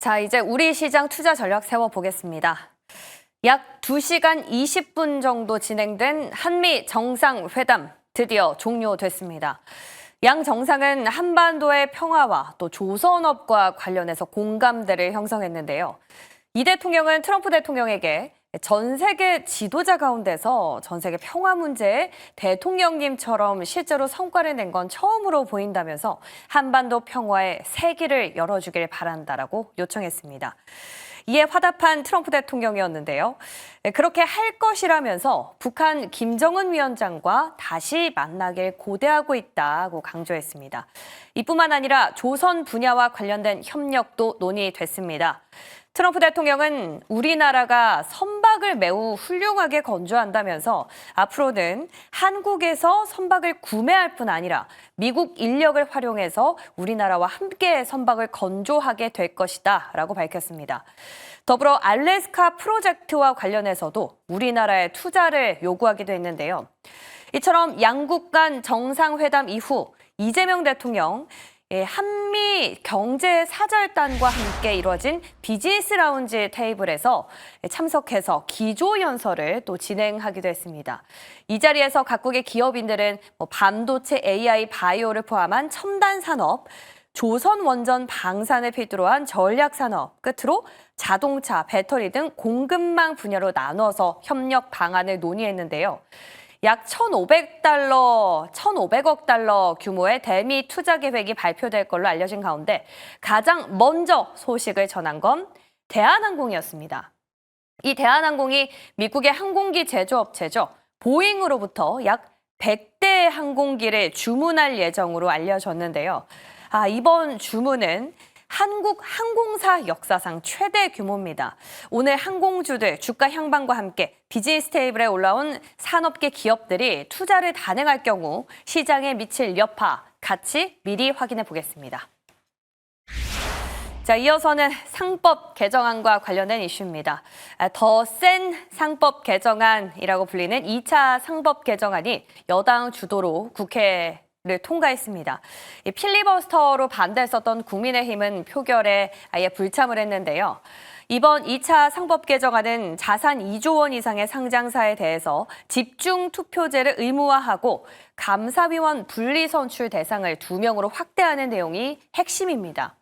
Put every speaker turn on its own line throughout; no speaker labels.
자, 이제 우리 시장 투자 전략 세워보겠습니다. 약 2시간 20분 정도 진행된 한미 정상회담 드디어 종료됐습니다. 양 정상은 한반도의 평화와 또 조선업과 관련해서 공감대를 형성했는데요. 이 대통령은 트럼프 대통령에게 전 세계 지도자 가운데서 전 세계 평화 문제에 대통령님처럼 실제로 성과를 낸 건 처음으로 보인다면서 한반도 평화의 새 길을 열어주길 바란다라고 요청했습니다. 이에 화답한 트럼프 대통령이었는데요. 그렇게 할 것이라면서 북한 김정은 위원장과 다시 만나길 고대하고 있다고 강조했습니다. 이뿐만 아니라 조선 분야와 관련된 협력도 논의됐습니다. 트럼프 대통령은 우리나라가 선박을 매우 훌륭하게 건조한다면서 앞으로는 한국에서 선박을 구매할 뿐 아니라 미국 인력을 활용해서 우리나라와 함께 선박을 건조하게 될 것이다 라고 밝혔습니다. 더불어 알래스카 프로젝트와 관련해서도 우리나라의 투자를 요구하기도 했는데요. 이처럼 양국 간 정상회담 이후 이재명 대통령 한미 경제 사절단과 함께 이루어진 비즈니스 라운지 테이블에서 참석해서 기조연설을 또 진행하기도 했습니다. 이 자리에서 각국의 기업인들은 반도체, AI, 바이오를 포함한 첨단 산업, 조선 원전 방산을 필두로 한 전략 산업, 끝으로 자동차, 배터리 등 공급망 분야로 나눠서 협력 방안을 논의했는데요. 약 1,500억 달러 규모의 대미 투자 계획이 발표될 걸로 알려진 가운데 가장 먼저 소식을 전한 건 대한항공이었습니다. 이 대한항공이 미국의 항공기 제조업체죠. 보잉으로부터 약 100대 항공기를 주문할 예정으로 알려졌는데요. 이번 주문은 한국 항공사 역사상 최대 규모입니다. 오늘 항공주들 주가 향방과 함께 비즈니스 테이블에 올라온 산업계 기업들이 투자를 단행할 경우 시장에 미칠 여파, 같이 미리 확인해 보겠습니다. 자, 이어서는 상법 개정안과 관련된 이슈입니다. 더 센 상법 개정안이라고 불리는 2차 상법 개정안이 여당 주도로 국회를 통과했습니다. 필리버스터로 반대했었던 국민의힘은 표결에 아예 불참을 했는데요. 이번 2차 상법 개정안은 자산 2조 원 이상의 상장사에 대해서 집중 투표제를 의무화하고 감사위원 분리 선출 대상을 2명으로 확대하는 내용이 핵심입니다.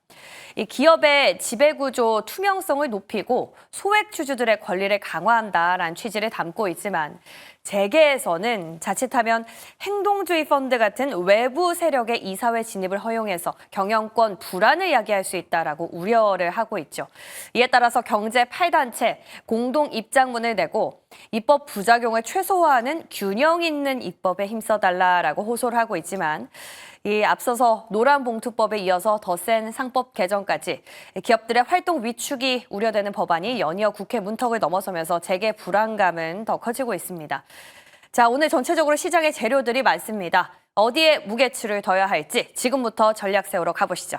이 기업의 지배구조 투명성을 높이고 소액주주들의 권리를 강화한다라는 취지를 담고 있지만 재계에서는 자칫하면 행동주의 펀드 같은 외부 세력의 이사회 진입을 허용해서 경영권 불안을 야기할 수 있다라고 우려를 하고 있죠. 이에 따라서 경제 8단체 공동 입장문을 내고 입법 부작용을 최소화하는 균형 있는 입법에 힘써달라라고 호소를 하고 있지만 이 앞서서 노란봉투법에 이어서 더 센 상법 개정까지 기업들의 활동 위축이 우려되는 법안이 연이어 국회 문턱을 넘어서면서 재계 불안감은 더 커지고 있습니다. 자, 오늘 전체적으로 시장의 재료들이 많습니다. 어디에 무게추를 둬야 할지 지금부터 전략 세우러 가보시죠.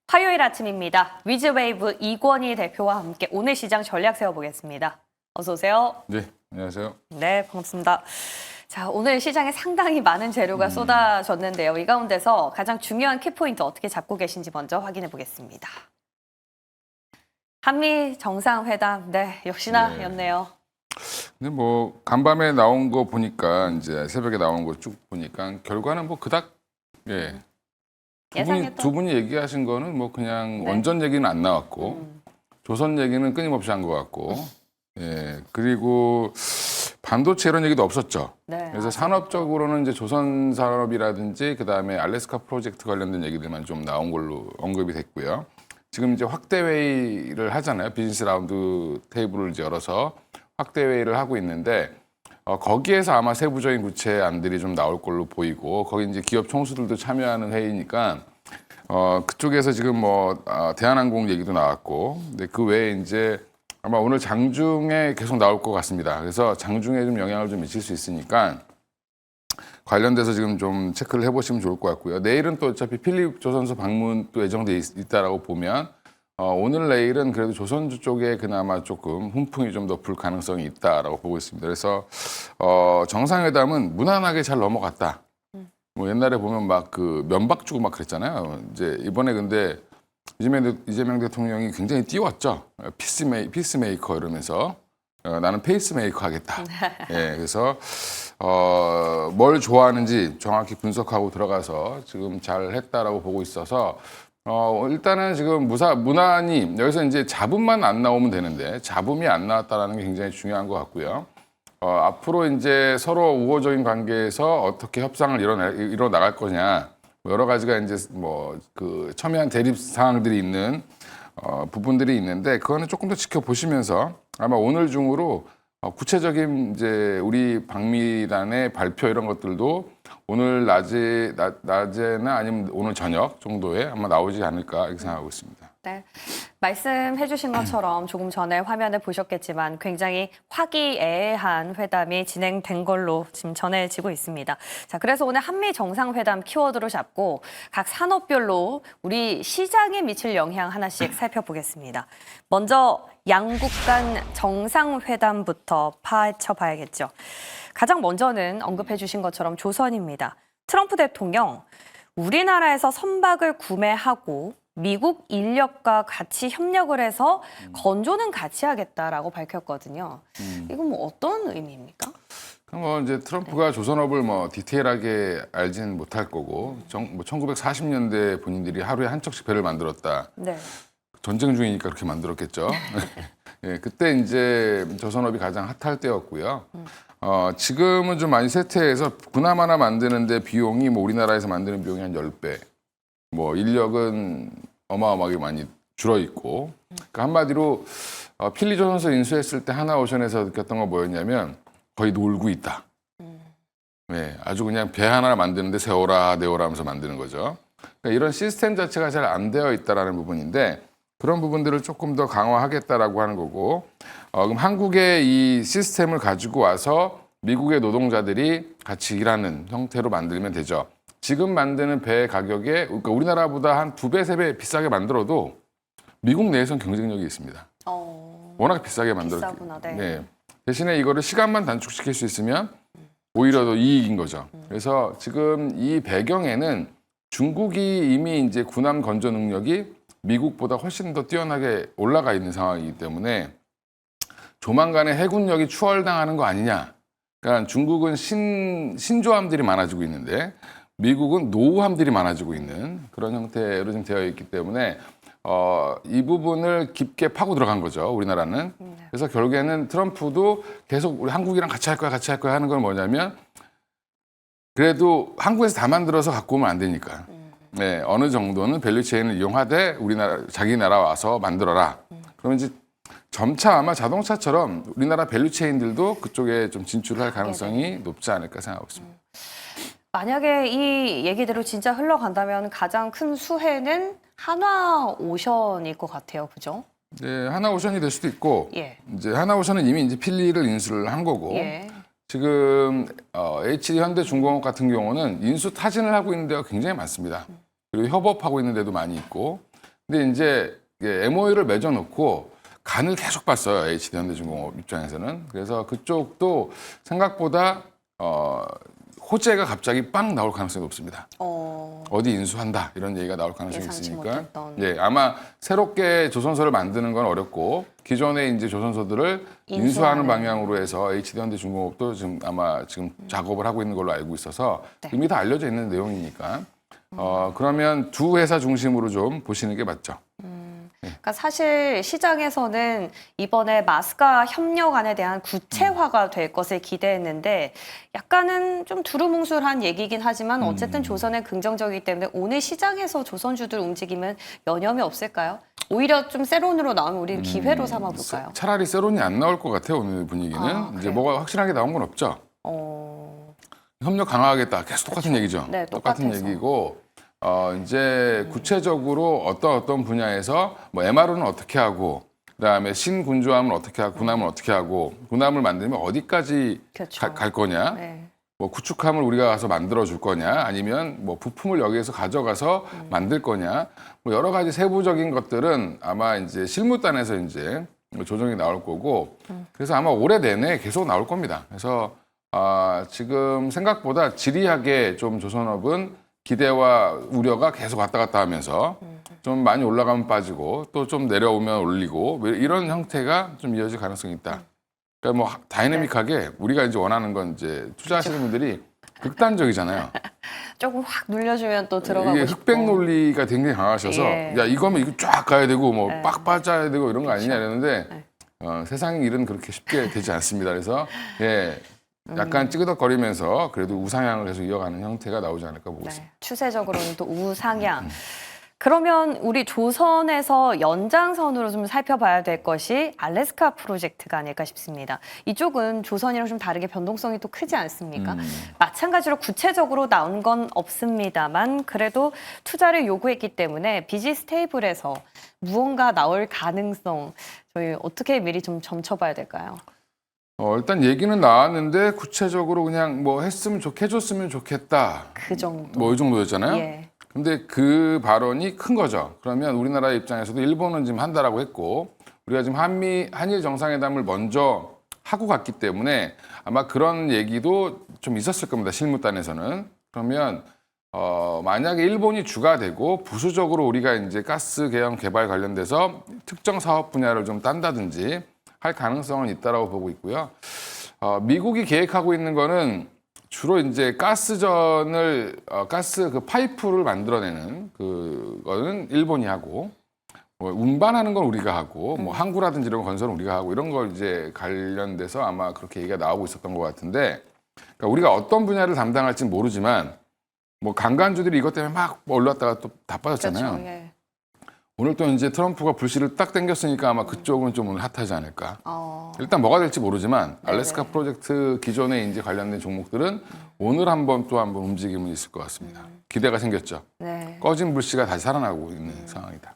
화요일 아침입니다. 위즈웨이브 이권희 대표와 함께 오늘 시장 전략 세워보겠습니다. 어서 오세요.
네, 안녕하세요.
네, 반갑습니다. 자, 오늘 시장에 상당히 많은 재료가 쏟아졌는데요. 이 가운데서 가장 중요한 키포인트 어떻게 잡고 계신지 먼저 확인해 보겠습니다. 한미 정상회담, 네, 역시나 였네요.
근데 뭐 간밤에 나온 거 보니까 이제 새벽에 나온 거 쭉 보니까 결과는 뭐 그닥 두 분이 얘기하신 거는 뭐 그냥 원전 얘기는 안 나왔고 조선 얘기는 끊임없이 한 것 같고 그리고 반도체 이런 얘기도 없었죠.
네.
그래서 산업적으로는 이제 조선 산업이라든지 그다음에 알래스카 프로젝트 관련된 얘기들만 좀 나온 걸로 언급이 됐고요. 지금 이제 확대 회의를 하잖아요. 비즈니스 라운드 테이블을 이제 열어서 확대 회의를 하고 있는데 거기에서 아마 세부적인 구체안들이 좀 나올 걸로 보이고 거기 이제 기업 총수들도 참여하는 회의니까 그쪽에서 지금 뭐 대한항공 얘기도 나왔고 근데 그 외에 이제 아마 오늘 장중에 계속 나올 것 같습니다. 그래서 장중에 좀 영향을 좀 미칠 수 있으니까 관련돼서 지금 좀 체크를 해보시면 좋을 것 같고요. 내일은 또 어차피 필립 조선소 방문 또 예정돼 있다라고 보면 오늘 내일은 그래도 조선주 쪽에 그나마 조금 훈풍이 좀 더 불 가능성이 있다라고 보고 있습니다. 그래서 정상회담은 무난하게 잘 넘어갔다. 뭐 옛날에 보면 막 그 면박 주고 막 그랬잖아요. 이제 이번에 근데 이재명 대통령이 굉장히 띄웠죠. 피스메이커 이러면서 나는 페이스메이커 하겠다. 예, 그래서 뭘 좋아하는지 정확히 분석하고 들어가서 지금 잘 했다라고 보고 있어서 일단은 지금 무난히 여기서 이제 잡음만 안 나오면 되는데 잡음이 안 나왔다라는 게 굉장히 중요한 것 같고요. 앞으로 이제 서로 우호적인 관계에서 어떻게 협상을 이뤄 나갈 거냐, 여러 가지가 이제 뭐 그 첨예한 대립 상황들이 있는 부분들이 있는데 그거는 조금 더 지켜보시면서 아마 오늘 중으로 구체적인 이제 우리 방미단의 발표 이런 것들도 오늘 낮에나 아니면 오늘 저녁 정도에 아마 나오지 않을까 이렇게 생각하고 있습니다.
네, 말씀해 주신 것처럼 조금 전에 화면을 보셨겠지만 굉장히 화기애애한 회담이 진행된 걸로 지금 전해지고 있습니다. 자, 그래서 오늘 한미 정상회담 키워드로 잡고 각 산업별로 우리 시장에 미칠 영향 하나씩 살펴보겠습니다. 먼저 양국 간 정상회담부터 파헤쳐 봐야겠죠. 가장 먼저는 언급해 주신 것처럼 조선입니다. 트럼프 대통령, 우리나라에서 선박을 구매하고 미국 인력과 같이 협력을 해서 건조는 같이 하겠다라고 밝혔거든요. 이건 뭐 어떤 의미입니까?
뭐 이제 트럼프가 조선업을 뭐 디테일하게 알지는 못할 거고, 1940년대 본인들이 하루에 한 척씩 배를 만들었다.
네.
전쟁 중이니까 그렇게 만들었겠죠. 예, 그때 이제 조선업이 가장 핫할 때였고요. 지금은 좀 많이 쇠퇴해서 군함 하나 만드는데 비용이 뭐 우리나라에서 만드는 비용이 한 10배. 뭐 인력은 어마어마하게 많이 줄어 있고, 그러니까 한마디로 필리 조선소 인수했을 때 하나오션에서 느꼈던 건 뭐였냐면 거의 놀고 있다. 네, 아주 그냥 배 하나 만드는데 세워라 내워라 하면서 만드는 거죠. 그러니까 이런 시스템 자체가 잘 안 되어 있다라는 부분인데 그런 부분들을 조금 더 강화하겠다라고 하는 거고, 그럼 한국의 이 시스템을 가지고 와서 미국의 노동자들이 같이 일하는 형태로 만들면 되죠. 지금 만드는 배 가격에, 그러니까 우리나라보다 한 2배, 3배 비싸게 만들어도 미국 내에서는 경쟁력이 있습니다. 워낙 비싸게 만들었기
비싸구나, 네.
네. 대신에 이거를 시간만 단축시킬 수 있으면 오히려 더 이익인 거죠. 그래서 지금 이 배경에는 중국이 이미 이제 군함 건조 능력이 미국보다 훨씬 더 뛰어나게 올라가 있는 상황이기 때문에 조만간에 해군력이 추월당하는 거 아니냐. 그러니까 중국은 신조함들이 많아지고 있는데 미국은 노후함들이 많아지고 있는 그런 형태로 지금 되어 있기 때문에 이 부분을 깊게 파고 들어간 거죠, 우리나라는. 그래서 결국에는 트럼프도 계속 우리 한국이랑 같이 할 거야 하는 건 뭐냐면 그래도 한국에서 다 만들어서 갖고 오면 안 되니까. 네, 어느 정도는 밸류체인을 이용하되 우리나라 자기 나라 와서 만들어라. 그러면 이제 점차 아마 자동차처럼 우리나라 밸류체인들도 그쪽에 좀 진출할 가능성이 높지 않을까 생각하고 있습니다.
만약에 이 얘기대로 진짜 흘러간다면 가장 큰 수혜는 한화오션일 것 같아요. 그죠?
네, 하나오션이 될 수도 있고,
예.
이제 하나오션은 이미 이제 필리를 인수를 한 거고,
예.
지금 HD 현대중공업 같은 경우는 인수 타진을 하고 있는 데가 굉장히 많습니다. 그리고 협업하고 있는 데도 많이 있고, 근데 이제 MOU를 맺어놓고 간을 계속 봤어요, HD 현대중공업 입장에서는. 그래서 그쪽도 생각보다 호재가 갑자기 빵 나올 가능성이 높습니다. 어디 인수한다 이런 얘기가 나올 가능성이
예상치
있으니까,
못했던.
예, 아마 새롭게 조선소를 만드는 건 어렵고 기존의 이제 조선소들을 인수하는 방향으로 해서 HD 현대중공업도 지금 아마 지금 작업을 하고 있는 걸로 알고 있어서
네.
이미 다 알려져 있는 내용이니까 그러면 두 회사 중심으로 좀 보시는 게 맞죠.
그러니까 사실 시장에서는 이번에 마스카 협력안에 대한 구체화가 될 것을 기대했는데 약간은 좀 두루뭉술한 얘기긴 하지만 어쨌든 조선에 긍정적이기 때문에 오늘 시장에서 조선주들 움직임은 여념이 없을까요? 오히려 좀 세론으로 나오면 우리는 기회로 삼아볼까요?
차라리 세론이 안 나올 것 같아요, 오늘 분위기는. 이제
그래요?
뭐가 확실하게 나온 건 없죠. 협력 강화하겠다. 계속 똑같은 얘기죠.
네,
똑같은
똑같아서.
얘기고 이제 구체적으로 어떤 분야에서 뭐 MRO는 어떻게 하고 그다음에 신군주함을 어떻게 하고 군함을 어떻게 하고 군함을 만들면 어디까지
그렇죠.
갈 거냐,
네.
뭐 구축함을 우리가 가서 만들어 줄 거냐, 아니면 뭐 부품을 여기에서 가져가서 만들 거냐, 뭐 여러 가지 세부적인 것들은 아마 이제 실무단에서 이제 조정이 나올 거고, 그래서 아마 올해 내내 계속 나올 겁니다. 그래서 지금 생각보다 지리하게 좀 조선업은 기대와 우려가 계속 왔다 갔다 하면서 좀 많이 올라가면 빠지고 또 좀 내려오면 올리고 뭐 이런 형태가 좀 이어질 가능성이 있다. 그러니까 뭐 다이내믹하게 우리가 이제 원하는 건 이제 투자하시는 분들이 극단적이잖아요.
조금 확 눌려주면 또 들어가고
이게
싶고.
흑백 논리가 굉장히 강하셔서
예.
야 이거면 이거 쫙 가야 되고 뭐
네.
빡 빠져야 되고 이런 거 아니냐 이러는데
네.
세상 일은 그렇게 쉽게 되지 않습니다. 그래서 예. 약간 찌그덕거리면서 그래도 우상향을 계속 이어가는 형태가 나오지 않을까 보고 있습니다.
네. 추세적으로는 또 우상향. 그러면 우리 조선에서 연장선으로 좀 살펴봐야 될 것이 알래스카 프로젝트가 아닐까 싶습니다. 이쪽은 조선이랑 좀 다르게 변동성이 또 크지 않습니까? 마찬가지로 구체적으로 나온 건 없습니다만 그래도 투자를 요구했기 때문에 비지 스테이블에서 무언가 나올 가능성 저희 어떻게 미리 좀 점쳐봐야 될까요?
일단 얘기는 나왔는데 구체적으로 그냥 뭐 해줬으면 좋겠다.
그 정도.
뭐 이 정도였잖아요.
예.
근데 그 발언이 큰 거죠. 그러면 우리나라 입장에서도 일본은 지금 한다라고 했고 우리가 지금 한일 정상회담을 먼저 하고 갔기 때문에 아마 그런 얘기도 좀 있었을 겁니다. 실무단에서는. 그러면 만약에 일본이 주가 되고 부수적으로 우리가 이제 가스 개형 개발 관련돼서 특정 사업 분야를 좀 딴다든지 할 가능성은 있다라고 보고 있고요. 미국이 계획하고 있는 거는 주로 이제 가스전을 가스 그 파이프를 만들어내는 그거는 일본이 하고 뭐 운반하는 건 우리가 하고 뭐 항구라든지 이런 건설은 우리가 하고 이런 걸 이제 관련돼서 아마 그렇게 얘기가 나오고 있었던 것 같은데 그러니까 우리가 어떤 분야를 담당할지는 모르지만 뭐 강간주들이 이것 때문에 막 올랐다가 또 다 빠졌잖아요.
그렇죠. 예.
오늘 또 이제 트럼프가 불씨를 딱 당겼으니까 아마 그쪽은 좀 오늘 핫하지 않을까. 일단 뭐가 될지 모르지만 알래스카 프로젝트 기존에 이제 관련된 종목들은 오늘 한번 움직임이 있을 것 같습니다. 기대가 생겼죠.
네.
꺼진 불씨가 다시 살아나고 있는 상황이다.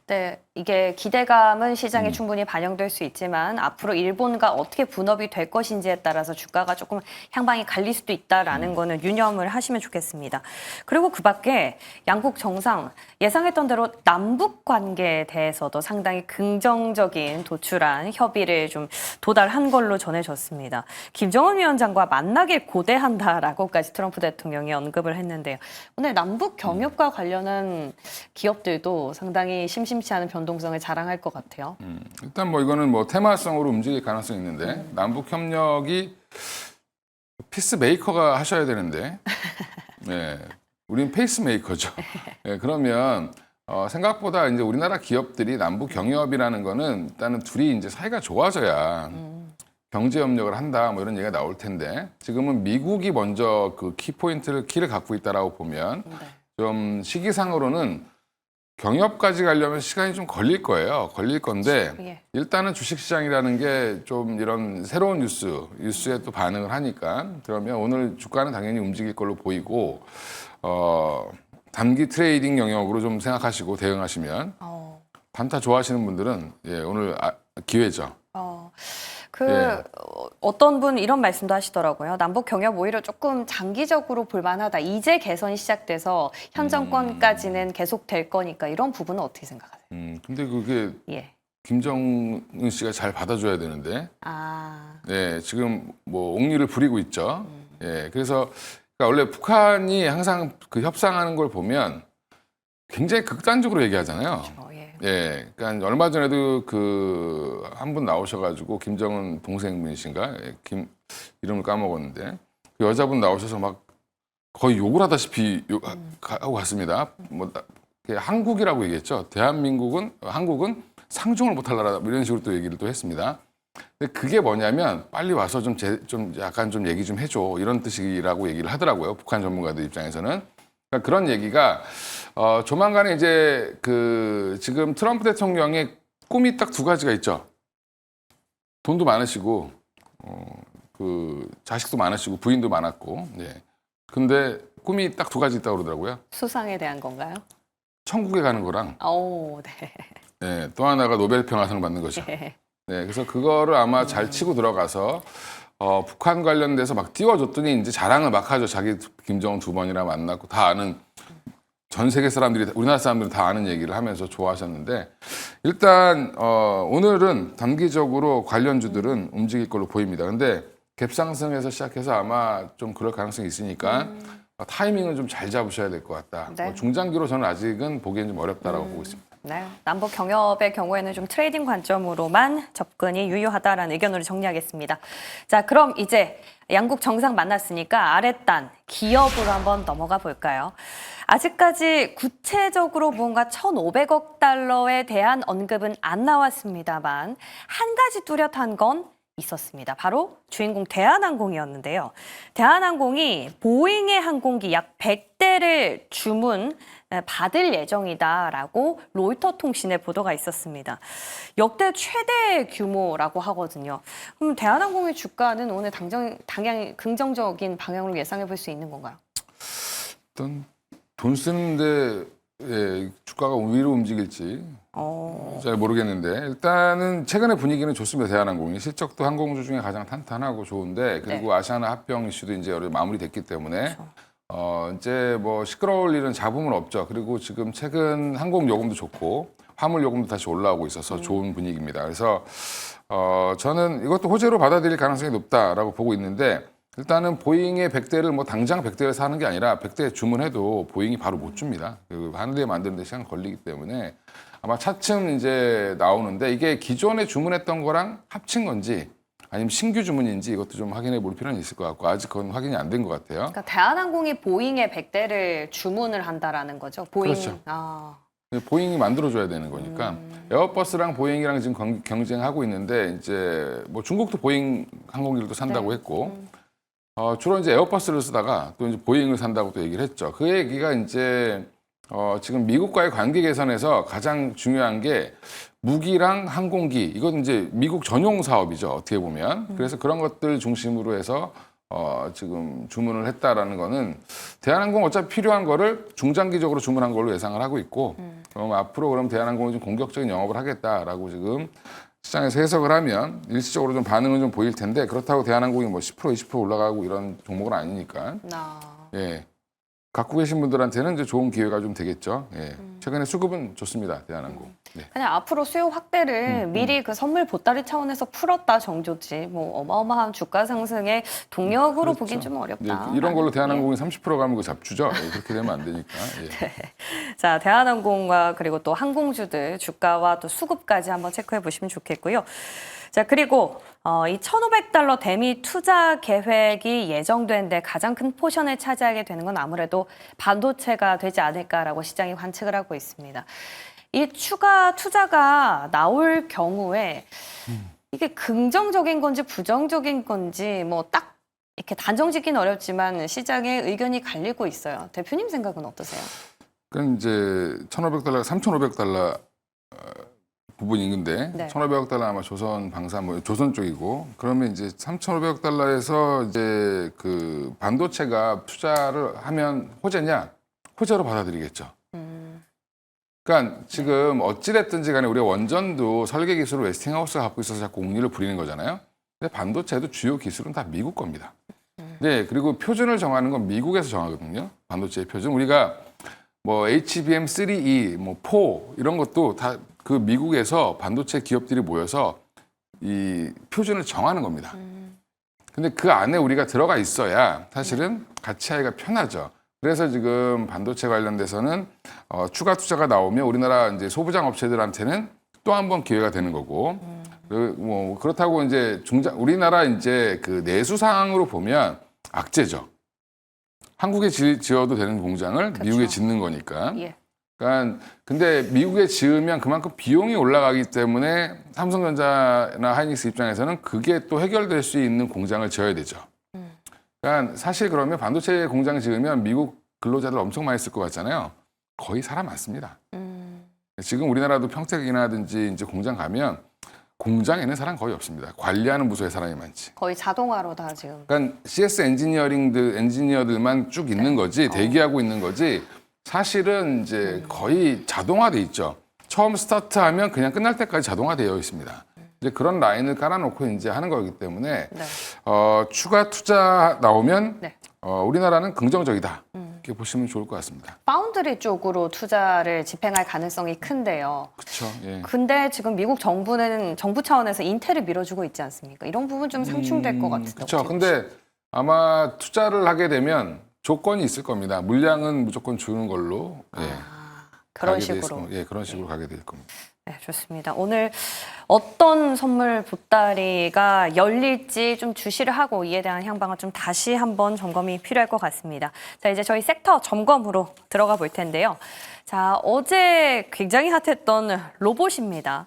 네, 이게 기대감은 시장에 충분히 반영될 수 있지만 앞으로 일본과 어떻게 분업이 될 것인지에 따라서 주가가 조금 향방이 갈릴 수도 있다라는 거는 유념을 하시면 좋겠습니다. 그리고 그 밖에 양국 정상 예상했던 대로 남북 관계에 대해서도 상당히 긍정적인 도출한 협의를 좀 도달한 걸로 전해졌습니다. 김정은 위원장과 만나길 고대한다라고까지 트럼프 대통령이 언급을 했는데요. 오늘 남북 경협과 관련한 기업들도 상당히 심심치 않은 변동성을 자랑할 것 같아요.
일단 뭐 이거는 뭐 테마성으로 움직일 가능성이 있는데 남북 협력이 피스메이커가 하셔야 되는데 네, 우린 페이스메이커죠. 네, 그러면 생각보다 이제 우리나라 기업들이 남북 경협이라는 거는 일단은 둘이 이제 사이가 좋아져야 경제 협력을 한다 뭐 이런 얘기가 나올 텐데 지금은 미국이 먼저 그 키를 갖고 있다라고 보면 좀 시기상으로는 경협까지 가려면 시간이 좀 걸릴 거예요. 걸릴 건데
예.
일단은 주식시장이라는 게 좀 이런 새로운 뉴스에 또 반응을 하니까 그러면 오늘 주가는 당연히 움직일 걸로 보이고 단기 트레이딩 영역으로 좀 생각하시고 대응하시면 단타 좋아하시는 분들은 예, 오늘 기회죠.
예. 어떤 분 이런 말씀도 하시더라고요. 남북 경협 오히려 조금 장기적으로 볼만하다. 이제 개선이 시작돼서 현 정권까지는 계속 될 거니까 이런 부분은 어떻게 생각하세요?
근데 그게
예.
김정은 씨가 잘 받아줘야 되는데 네, 지금 뭐 옥리를 부리고 있죠. 예, 그래서 그러니까 원래 북한이 항상 그 협상하는 걸 보면 굉장히 극단적으로 얘기하잖아요. 예, 그러니까 얼마 전에도 그 한 분 나오셔가지고 김정은 동생분이신가, 이름을 까먹었는데 그 여자분 나오셔서 막 거의 욕을 하다시피 하고 갔습니다. 뭐 한국이라고 얘기했죠. 한국은 상종을 못할 나라 이런 식으로 또 얘기를 또 했습니다. 근데 그게 뭐냐면 빨리 와서 좀 약간 좀 얘기 좀 해줘 이런 뜻이라고 얘기를 하더라고요. 북한 전문가들 입장에서는 그러니까 그런 얘기가. 조만간에 이제 지금 트럼프 대통령의 꿈이 딱 두 가지가 있죠. 돈도 많으시고, 자식도 많으시고, 부인도 많았고, 네. 근데 꿈이 딱 두 가지 있다고 그러더라고요.
수상에 대한 건가요?
천국에 가는 거랑,
오, 네.
예, 또 하나가 노벨 평화상을 받는 거죠.
예.
네, 그래서 그거를 아마 잘 치고 들어가서 북한 관련돼서 막 띄워줬더니 이제 자랑을 막 하죠. 자기 김정은 2번이나 만났고 다 아는 전 세계 사람들이 우리나라 사람들은 다 아는 얘기를 하면서 좋아하셨는데 일단 오늘은 단기적으로 관련주들은 움직일 걸로 보입니다. 근데 갭상승에서 시작해서 아마 좀 그럴 가능성이 있으니까 타이밍은 좀 잘 잡으셔야 될 것 같다.
네.
중장기로 저는 아직은 보기엔 좀 어렵다라고 보고 있습니다.
네, 남북 경협의 경우에는 좀 트레이딩 관점으로만 접근이 유효하다라는 의견으로 정리하겠습니다. 자, 그럼 이제 양국 정상 만났으니까 아랫단 기업으로 한번 넘어가 볼까요? 아직까지 구체적으로 뭔가 1,500억 달러에 대한 언급은 안 나왔습니다만 한 가지 뚜렷한 건 있었습니다. 바로 주인공 대한항공이었는데요. 대한항공이 보잉의 항공기 약 100대를 주문 받을 예정이다라고 로이터 통신의 보도가 있었습니다. 역대 최대 규모라고 하거든요. 그럼 대한항공의 주가는 오늘 당장 긍정적인 방향으로 예상해 볼 수 있는 건가요?
일단 돈 쓰는데 예, 주가가 위로 움직일지 잘 모르겠는데 일단은 최근의 분위기는 좋습니다. 대한항공이 실적도 항공주 중에 가장 탄탄하고 좋은데 그리고
네.
아시아나 합병 이슈도 이제 마무리됐기 때문에 이제 뭐 시끄러울 일은 잡음은 없죠. 그리고 지금 최근 항공 요금도 좋고 화물 요금도 다시 올라오고 있어서 좋은 분위기입니다. 그래서 저는 이것도 호재로 받아들일 가능성이 높다라고 보고 있는데 일단은 보잉의 100대를 뭐 당장 100대를 사는 게 아니라 100대 주문해도 보잉이 바로 못 줍니다. 한 대 만드는 데 시간 걸리기 때문에 아마 차츰 이제 나오는데 이게 기존에 주문했던 거랑 합친 건지 아니면 신규 주문인지 이것도 좀 확인해 볼 필요는 있을 것 같고 아직 그건 확인이 안 된 것 같아요.
그러니까 대한항공이 보잉의 100대를 주문을 한다라는 거죠. 보잉.
그렇죠.
아.
보잉이 만들어줘야 되는 거니까 에어버스랑 보잉이랑 지금 경쟁하고 있는데 이제 뭐 중국도 보잉 항공기를 산다고
네.
했고 주로 이제 에어버스를 쓰다가 또 이제 보잉을 산다고 또 얘기를 했죠. 그 얘기가 이제 지금 미국과의 관계 개선에서 가장 중요한 게 무기랑 항공기 이건 이제 미국 전용 사업이죠. 어떻게 보면 그래서 그런 것들 중심으로 해서 지금 주문을 했다라는 거는 대한항공 어차피 필요한 거를 중장기적으로 주문한 걸로 예상을 하고 있고 그럼 앞으로 그럼 대한항공이 좀 공격적인 영업을 하겠다라고 지금 시장에서 해석을 하면 일시적으로 좀 반응은 좀 보일 텐데 그렇다고 대한항공이 뭐 10% 20% 올라가고 이런 종목은 아니니까 예 갖고 계신 분들한테는 이제 좋은 기회가 좀 되겠죠. 예 최근에 수급은 좋습니다 대한항공. 네.
그냥 앞으로 수요 확대를 미리 그 선물 보따리 차원에서 풀었다 정도지 뭐 어마어마한 주가 상승의 동력으로
그렇죠.
보긴 좀 어렵다.
예, 이런 걸로 대한항공이 30% 가면 그 잡주죠. 예, 그렇게 되면 안 되니까. 예.
자, 대한항공과 그리고 또 항공주들 주가와 또 수급까지 한번 체크해 보시면 좋겠고요. 자, 그리고 이 1,500달러 대미 투자 계획이 예정된데 가장 큰 포션을 차지하게 되는 건 아무래도 반도체가 되지 않을까라고 시장이 관측을 하고 있습니다. 이 추가 투자가 나올 경우에 이게 긍정적인 건지 부정적인 건지 뭐 딱 이렇게 단정 짓기는 어렵지만 시장의 의견이 갈리고 있어요. 대표님 생각은 어떠세요?
그러니까 이제 1,500달러, 3,500달러 부분이 있는데
네.
1,500억 달러 아마 조선 방산 뭐 조선 쪽이고 그러면 이제 3,500억 달러에서 이제 그 반도체가 투자를 하면 호재냐? 호재로 받아들이겠죠. 그러니까 지금 어찌됐든지 간에 우리가 원전도 설계 기술을 웨스팅하우스가 갖고 있어서 자꾸 옹리를 부리는 거잖아요. 근데 반도체도 주요 기술은 다 미국 겁니다. 네, 그리고 표준을 정하는 건 미국에서 정하거든요. 반도체의 표준. 우리가 뭐 HBM3E, 뭐 4 이런 것도 다 그 미국에서 반도체 기업들이 모여서 이 표준을 정하는 겁니다. 근데 그 안에 우리가 들어가 있어야 사실은 가치 하기가 편하죠. 그래서 지금 반도체 관련돼서는 추가 투자가 나오면 우리나라 이제 소부장 업체들한테는 또 한 번 기회가 되는 거고, 뭐 그렇다고 이제 우리나라 이제 그 내수상으로 보면 악재죠. 한국에 지어도 되는 공장을
그쵸.
미국에 짓는 거니까.
예.
그러니까 근데 미국에 지으면 그만큼 비용이 올라가기 때문에 삼성전자나 하이닉스 입장에서는 그게 또 해결될 수 있는 공장을 지어야 되죠. 그러니까 사실 그러면 반도체 공장 지으면 미국 근로자들 엄청 많이 쓸 것 같잖아요. 거의 사람 많습니다. 지금 우리나라도 평택이나든지 이제 공장 가면 공장에는 사람 거의 없습니다. 관리하는 부서에 사람이 많지.
거의 자동화로 다 지금.
그러니까 CS 엔지니어들만 쭉 있는 거지 대기하고 있는 거지 사실은 이제 거의 자동화돼 있죠. 처음 스타트하면 그냥 끝날 때까지 자동화되어 있습니다. 이제 그런 라인을 깔아놓고 이제 하는 거기 때문에
네.
추가 투자 나오면
네.
우리나라는 긍정적이다. 이렇게 보시면 좋을 것 같습니다.
파운드리 쪽으로 투자를 집행할 가능성이 큰데요.
그렇죠. 예.
근데 지금 미국 정부는 정부 차원에서 인텔을 밀어주고 있지 않습니까? 이런 부분 좀 상충될 것 같은데.
그렇죠.
어떻게
근데 아마 투자를 하게 되면 조건이 있을 겁니다. 물량은 무조건 주는 걸로. 예.
그런
가게 돼
식으로.
예, 그런 식으로 가게 될 겁니다.
네, 좋습니다. 오늘 어떤 선물 보따리가 열릴지 좀 주시를 하고 이에 대한 향방을 좀 다시 한번 점검이 필요할 것 같습니다. 자, 이제 저희 섹터 점검으로 들어가 볼 텐데요. 자, 어제 굉장히 핫했던 로봇입니다.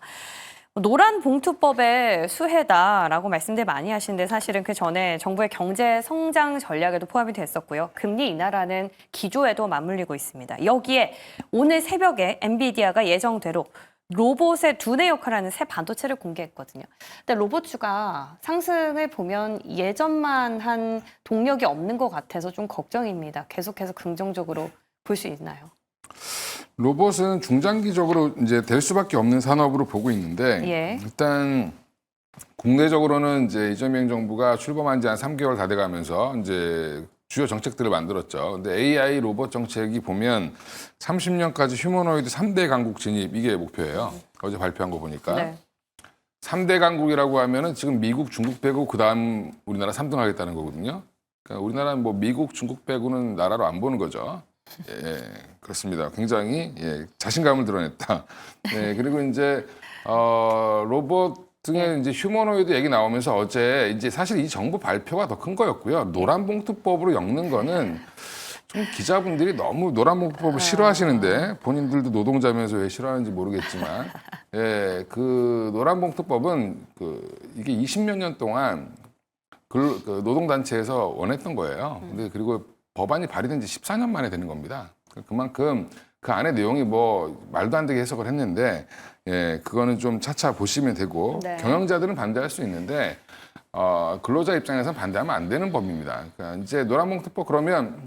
노란 봉투법의 수혜다라고 말씀들 많이 하시는데 사실은 그 전에 정부의 경제 성장 전략에도 포함이 됐었고요. 금리 인하라는 기조에도 맞물리고 있습니다. 여기에 오늘 새벽에 엔비디아가 예정대로 로봇의 두뇌 역할을 하는 새 반도체를 공개했거든요. 근데 로봇주가 상승을 보면 예전만 한 동력이 없는 것 같아서 좀 걱정입니다. 계속해서 긍정적으로 볼 수 있나요?
로봇은 중장기적으로 이제 될 수밖에 없는 산업으로 보고 있는데
예.
일단 국내적으로는 이제 이재명 정부가 출범한 지 한 3개월 다 돼가면서 이제 주요 정책들을 만들었죠. 근데 AI 로봇 정책이 보면 30년까지 휴머노이드 3대 강국 진입 이게 목표예요. 어제 발표한 거 보니까.
네.
3대 강국이라고 하면은 지금 미국, 중국 빼고 그다음 우리나라 3등 하겠다는 거거든요. 그러니까 우리나라는 뭐 미국, 중국 빼고는 나라로 안 보는 거죠. 예, 그렇습니다. 굉장히 자신감을 드러냈다. 예, 그리고 이제 로봇 등의 이제 휴머노이드 얘기 나오면서 어제 이제 사실 이 정부 발표가 더 큰 거였고요. 노란봉투법으로 엮는 거는 좀 기자분들이 너무 노란봉투법을 싫어하시는데 본인들도 노동자면서 왜 싫어하는지 모르겠지만, 예, 그 노란봉투법은 이게 20몇 년 동안 그 노동단체에서 원했던 거예요. 근데 그리고 법안이 발의된 지 14년 만에 되는 겁니다. 그만큼 그 안에 내용이 뭐 말도 안 되게 해석을 했는데, 예, 그거는 좀 차차 보시면 되고,
네.
경영자들은 반대할 수 있는데, 근로자 입장에서는 반대하면 안 되는 법입니다. 그러니까 이제 노란봉투법 그러면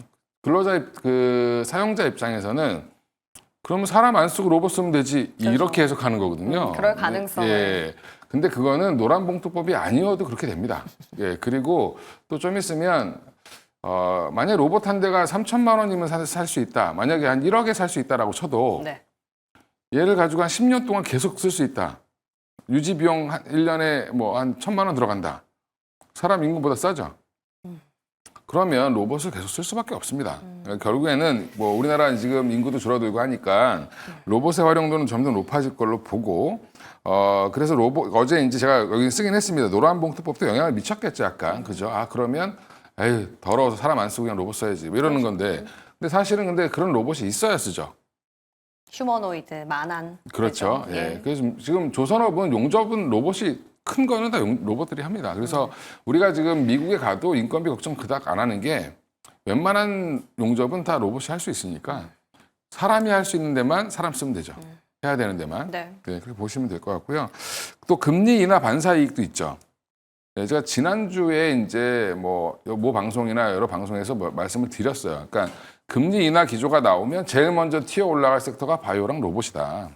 사용자 입장에서는 그러면 사람 안 쓰고 로봇 쓰면 되지 이렇게 해석하는 거거든요.
그럴 가능성을.
예. 근데 그거는 노란봉투법이 아니어도 그렇게 됩니다. 예. 그리고 또 좀 있으면 만약에 로봇 한 대가 3천만 원이면 살 수 있다. 만약에 한 1억에 살 수 있다라고 쳐도
네.
얘를 가지고 한 10년 동안 계속 쓸 수 있다. 유지 비용 한 1년에 뭐 한 1,000만 원 들어간다. 사람 인구보다 싸죠. 그러면 로봇을 계속 쓸 수밖에 없습니다. 그러니까 결국에는 뭐 우리나라 지금 인구도 줄어들고 하니까 로봇의 활용도는 점점 높아질 걸로 보고 그래서 어제 이제 제가 여기 쓰긴 했습니다. 노란봉투법도 영향을 미쳤겠죠, 약간. 그죠? 그러면 에이, 더러워서 사람 안 쓰고 그냥 로봇 써야지. 뭐 이러는 건데. 근데 사실은 근데 그런 로봇이 있어야 쓰죠.
휴머노이드, 만한.
그렇죠.
그죠?
예. 그래서 지금 조선업은 용접은 로봇이 큰 거는 다 로봇들이 합니다. 그래서 우리가 지금 미국에 가도 인건비 걱정 그닥 안 하는 게 웬만한 용접은 다 로봇이 할 수 있으니까 사람이 할 수 있는 데만 사람 쓰면 되죠. 해야 되는 데만.
네.
네, 그렇게 보시면 될 것 같고요. 또 금리 인하 반사 이익도 있죠. 네, 제가 지난주에 이제 모 방송이나 여러 방송에서 말씀을 드렸어요. 그러니까 금리 인하 기조가 나오면 제일 먼저 튀어 올라갈 섹터가 바이오랑 로봇이다.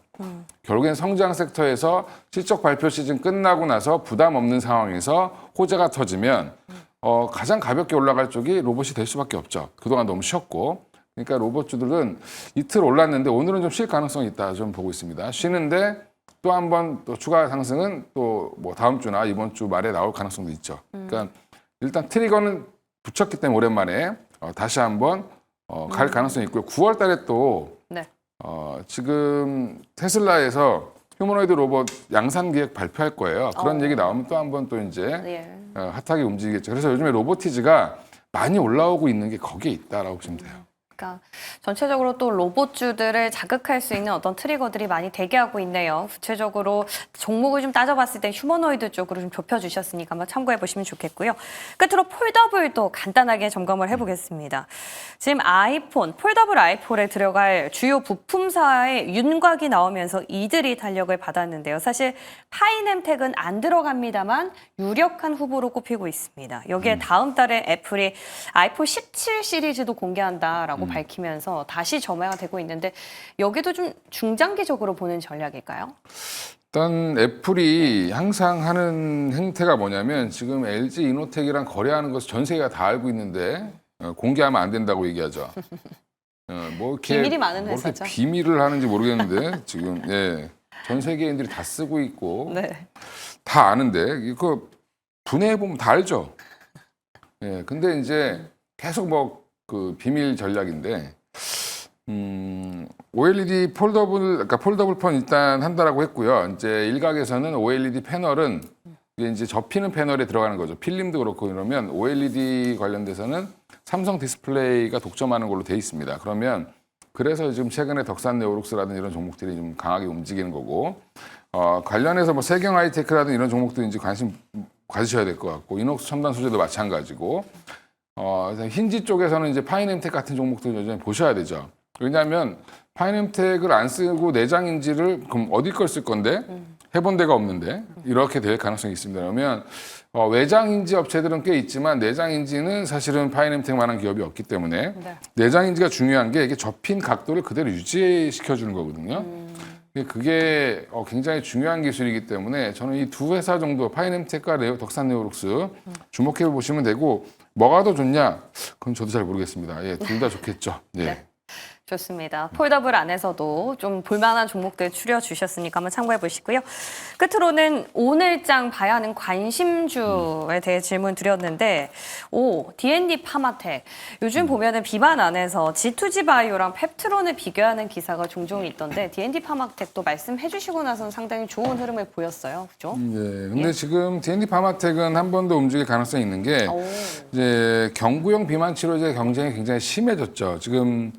결국엔 성장 섹터에서 실적 발표 시즌 끝나고 나서 부담 없는 상황에서 호재가 터지면 가장 가볍게 올라갈 쪽이 로봇이 될 수밖에 없죠. 그동안 너무 쉬었고. 그러니까 로봇주들은 이틀 올랐는데 오늘은 좀 쉴 가능성이 있다 좀 보고 있습니다. 쉬는데 또 한 번 또 추가 상승은 또 뭐 다음 주나 이번 주 말에 나올 가능성도 있죠. 그러니까 일단 트리거는 붙였기 때문에 오랜만에 다시 한번 갈 가능성이 있고요. 9월 달에 또
네.
지금 테슬라에서 휴머노이드 로봇 양산 계획 발표할 거예요. 그런 얘기 나오면 또 한 번 또 이제
예.
핫하게 움직이겠죠. 그래서 요즘에 로보티즈가 많이 올라오고 있는 게 거기에 있다라고 보시면 돼요.
그러니까 전체적으로 또 로봇주들을 자극할 수 있는 어떤 트리거들이 많이 대기하고 있네요. 구체적으로 종목을 좀 따져봤을 때 휴머노이드 쪽으로 좀 좁혀주셨으니까 한번 참고해 보시면 좋겠고요. 끝으로 폴더블도 간단하게 점검을 해보겠습니다. 지금 폴더블 아이폰에 들어갈 주요 부품사의 윤곽이 나오면서 이들이 탄력을 받았는데요. 사실 파이넴텍은 안 들어갑니다만 유력한 후보로 꼽히고 있습니다. 여기에 다음 달에 애플이 아이폰 17 시리즈도 공개한다라고 밝히면서 다시 점화가 되고 있는데 여기도 좀 중장기적으로 보는 전략일까요?
일단 애플이 항상 하는 행태가 뭐냐면 지금 LG 이노텍이랑 거래하는 것을 전 세계가 다 알고 있는데 공개하면 안 된다고 얘기하죠. 뭐 이렇게
비밀이 많은
뭐 이렇게
회사죠.
비밀을 하는지 모르겠는데 지금 전 세계인들이 다 쓰고 있고
네.
다 아는데 이거 분해해 보면 다 알죠. 근데 이제 계속 뭐 그 비밀 전략인데 OLED 그러니까 폴더블 폰 일단 한다라고 했고요. 이제 일각에서는 OLED 패널은 이제 접히는 패널에 들어가는 거죠. 필름도 그렇고 이러면 OLED 관련돼서는 삼성 디스플레이가 독점하는 걸로 돼 있습니다. 그러면 그래서 지금 최근에 덕산 네오룩스라든지 이런 종목들이 좀 강하게 움직이는 거고 관련해서 뭐 세경 하이테크라든지 이런 종목도 이제 관심 가지셔야 될 것 같고 이녹스 첨단 소재도 마찬가지고 힌지 쪽에서는 이제 파이넴텍 같은 종목도 여전히 보셔야 되죠. 왜냐하면 파이넴텍을 안 쓰고 내장 인지를 그럼 어디 걸 쓸 건데 해본 데가 없는데 이렇게 될 가능성이 있습니다. 그러면 외장 인지 업체들은 꽤 있지만 내장 인지는 사실은 파이넴텍만한 기업이 없기 때문에 내장 인지가 중요한 게 이게 접힌 각도를 그대로 유지시켜 주는 거거든요. 그게 굉장히 중요한 기술이기 때문에 저는 이 두 회사 정도 파이넴텍과 덕산 네오룩스 주목해 보시면 되고 뭐가 더 좋냐? 그건 저도 잘 모르겠습니다. 둘 다 좋겠죠.
네. 좋습니다. 폴더블 안에서도 좀 볼만한 종목들 추려주셨으니까 한번 참고해 보시고요. 끝으로는 오늘장 봐야 하는 관심주에 대해 질문 드렸는데 D&D 파마텍. 요즘 보면은 비만 안에서 G2G 바이오랑 펩트론을 비교하는 기사가 종종 있던데 D&D 파마텍도 말씀해 주시고 나서는 상당히 좋은 흐름을 보였어요. 그죠?
근데 지금 D&D 파마텍은 한 번 더 움직일 가능성이 있는 게 이제 경구용 비만 치료제 경쟁이 굉장히 심해졌죠. 지금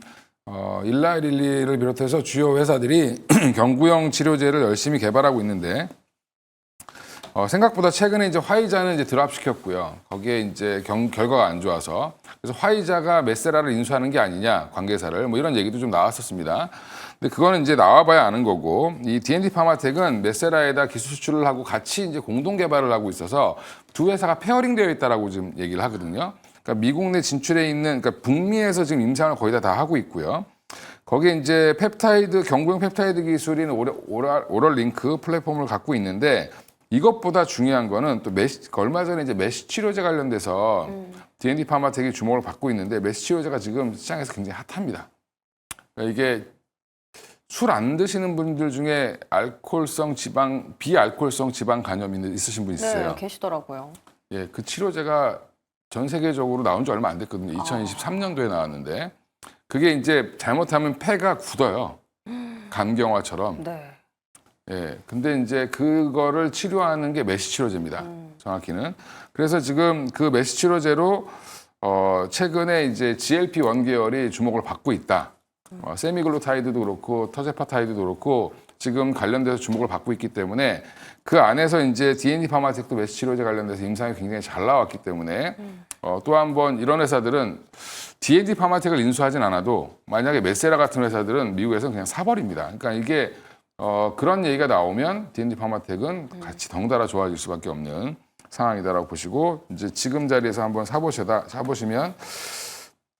일라이릴리를 비롯해서 주요 회사들이 경구용 치료제를 열심히 개발하고 있는데 생각보다 최근에 이제 화이자는 이제 드랍시켰고요. 거기에 이제 결과가 안 좋아서 그래서 화이자가 메세라를 인수하는 게 아니냐 관계사를 뭐 이런 얘기도 좀 나왔었습니다. 근데 그거는 이제 나와봐야 아는 거고 이 D&D 파마텍은 메세라에다 기술 수출을 하고 같이 이제 공동 개발을 하고 있어서 두 회사가 페어링 되어 있다라고 지금 얘기를 하거든요. 그러니까 미국 내 진출해 있는 그러니까 북미에서 지금 임상을 거의 다 하고 있고요. 거기에 이제 경구용 펩타이드 기술인 오럴 링크 플랫폼을 갖고 있는데 이것보다 중요한 거는 또 얼마 전에 이제 메시 치료제 관련돼서 D&D 파마텍이 주목을 받고 있는데 메시 치료제가 지금 시장에서 굉장히 핫합니다. 그러니까 이게 술 안 드시는 분들 중에 비알코올성 지방 간염이 있으신 분 있으세요?
네, 계시더라고요.
그 치료제가 전 세계적으로 나온 지 얼마 안 됐거든요. 2023년도에 나왔는데 그게 이제 잘못하면 폐가 굳어요. 간경화처럼.
네.
근데 이제 그거를 치료하는 게 메시 치료제입니다. 정확히는. 그래서 지금 그 메시 치료제로 최근에 이제 GLP-1 계열이 주목을 받고 있다. 세미글루타이드도 그렇고 터제파타이드도 그렇고 지금 관련돼서 주목을 받고 있기 때문에 그 안에서 이제 D&D 파마텍도 메시 치료제 관련돼서 임상이 굉장히 잘 나왔기 때문에 또 한 번 이런 회사들은 D&D 파마텍을 인수하진 않아도 만약에 메세라 같은 회사들은 미국에서는 그냥 사버립니다. 그러니까 이게 그런 얘기가 나오면 D&D 파마텍은 같이 덩달아 좋아질 수밖에 없는 상황이다라고 보시고 이제 지금 자리에서 한번 사보시면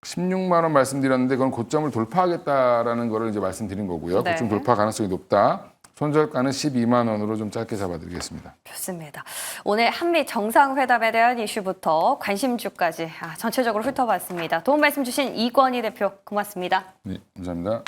16만 원 말씀드렸는데 그건 고점을 돌파하겠다라는 거를 이제 말씀드린 거고요.
네.
고점 돌파 가능성이 높다. 손절가는 12만 원으로 좀 짧게 잡아드리겠습니다.
좋습니다. 오늘 한미 정상회담에 대한 이슈부터 관심주까지 전체적으로 훑어봤습니다. 도움 말씀 주신 이권희 대표 고맙습니다.
네, 감사합니다.